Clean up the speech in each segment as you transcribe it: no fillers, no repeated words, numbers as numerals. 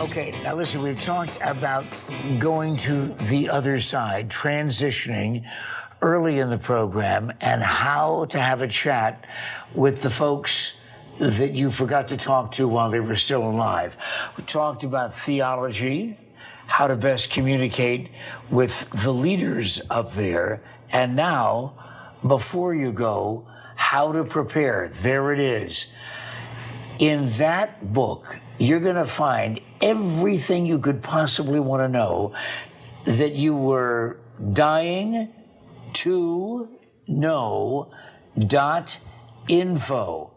Okay, now listen, we've talked about going to the other side, transitioning early in the program, and how to have a chat with the folks that you forgot to talk to while they were still alive. We talked about theology, how to best communicate with the leaders up there, and now, before you go, how to prepare. There it is. In that book, you're going to find everything you could possibly want to know that you were dying to know .info.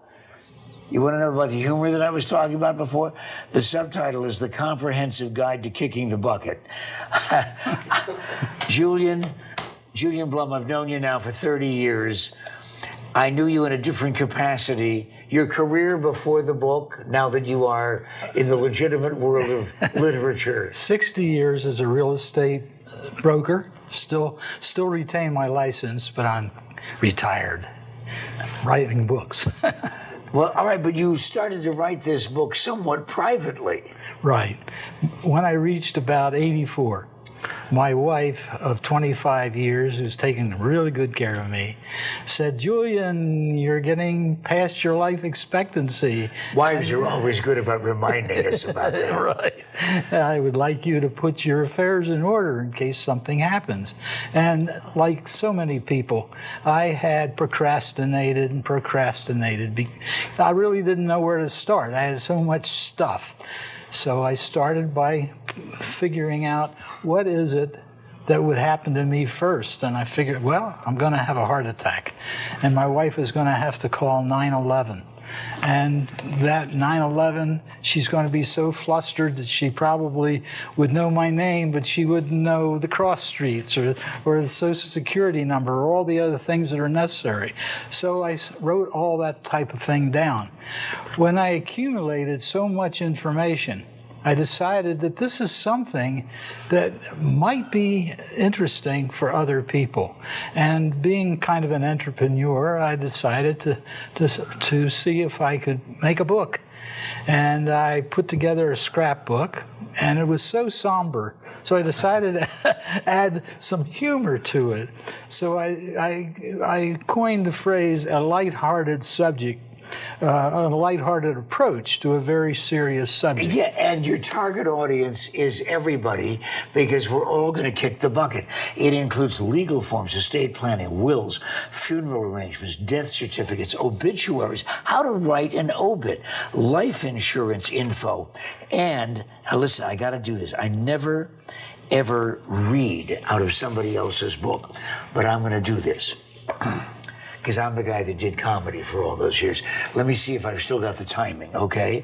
You want to know about the humor that I was talking about before? The subtitle is The Comprehensive Guide to Kicking the Bucket. Julian Blum, I've known you now for 30 years. I knew you in a different capacity. Your career before the book, now that you are in the legitimate world of literature. 60 years as a real estate broker. Still retain my license, but I'm retired, writing books. Well, all right, but you started to write this book somewhat privately. Right. When I reached about 84, my wife of 25 years, who's taken really good care of me, said, "Julian, you're getting past your life expectancy." Wives are always good about reminding us about that. Right. "I would like you to put your affairs in order in case something happens." And like so many people, I had procrastinated and procrastinated. I really didn't know where to start. I had so much stuff. So I started by figuring out what is it that would happen to me first. And I figured, well, I'm going to have a heart attack. And my wife is going to have to call 911. And that 911, she's going to be so flustered that she probably would know my name, but she wouldn't know the cross streets or the Social Security number or all the other things that are necessary. So I wrote all that type of thing down. When I accumulated so much information, I decided that this is something that might be interesting for other people. And being kind of an entrepreneur, I decided to see if I could make a book. And I put together a scrapbook, and it was so somber. So I decided to add some humor to it. So I coined the phrase, a lighthearted subject. A lighthearted approach to a very serious subject. Yeah, and your target audience is everybody, because we're all going to kick the bucket. It includes legal forms, estate planning, wills, funeral arrangements, death certificates, obituaries, how to write an obit, life insurance info. And, now listen, I got to do this. I never, ever read out of somebody else's book, but I'm going to do this. Because I'm the guy that did comedy for all those years. Let me see if I've still got the timing, okay?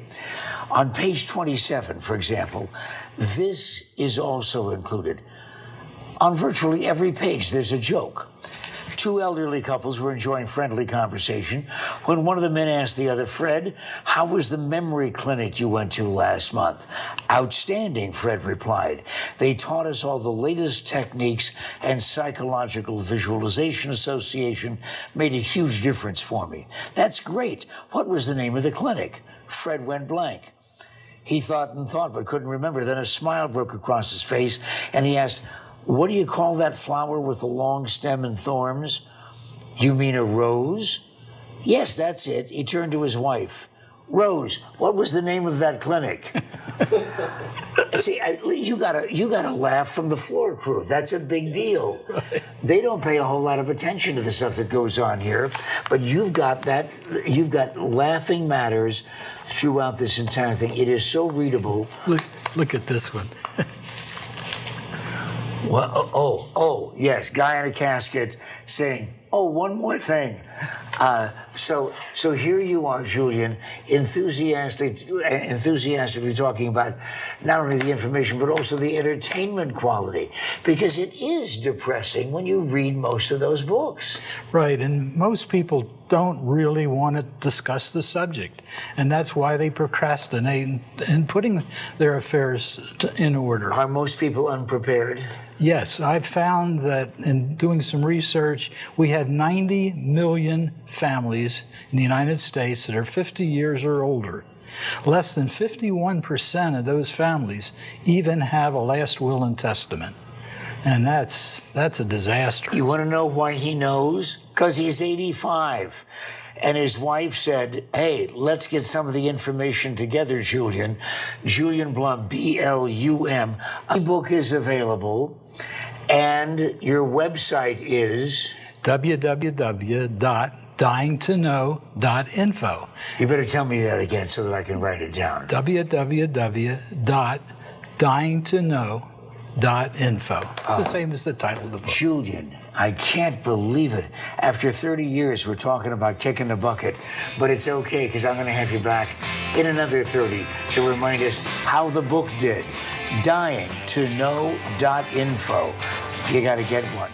On page 27, for example, this is also included. On virtually every page, there's a joke. Two elderly couples were enjoying friendly conversation when one of the men asked the other, "Fred, how was the memory clinic you went to last month?" "Outstanding," Fred replied. "They taught us all the latest techniques, and psychological visualization association made a huge difference for me." "That's great. What was the name of the clinic?" Fred went blank. He thought and thought, but couldn't remember. Then a smile broke across his face, and he asked, "What do you call that flower with the long stem and thorns?" "You mean a rose?" "Yes, that's it." He turned to his wife. "Rose, what was the name of that clinic?" See, you gotta laugh from the floor crew. That's a big deal. Right. They don't pay a whole lot of attention to the stuff that goes on here, but you've got laughing matters throughout this entire thing. It is so readable. Look at this one. Well, yes, guy in a casket saying, "Oh, one more thing." So here you are, Julian, enthusiastically talking about not only the information, but also the entertainment quality, because it is depressing when you read most of those books. Right, and most people don't really want to discuss the subject, and that's why they procrastinate in putting their affairs in order. Are most people unprepared? Yes, I've found that in doing some research, we have 90 million families in the United States that are 50 years or older. Less than 51% of those families even have a last will and testament. And that's a disaster. You want to know why he knows? Because he's 85. And his wife said, hey, let's get some of the information together, Julian. Julian Blum, B-L-U-M. The book is available, and your website is? www.dyingtoknow.info. You better tell me that again so that I can write it down. www.dyingtoknow.info. It's the same as the title of the book. Julian, I can't believe it. After 30 years, we're talking about kicking the bucket, but it's okay because I'm going to have you back in another 30 to remind us how the book did. Dyingtoknow.info. You got to get one.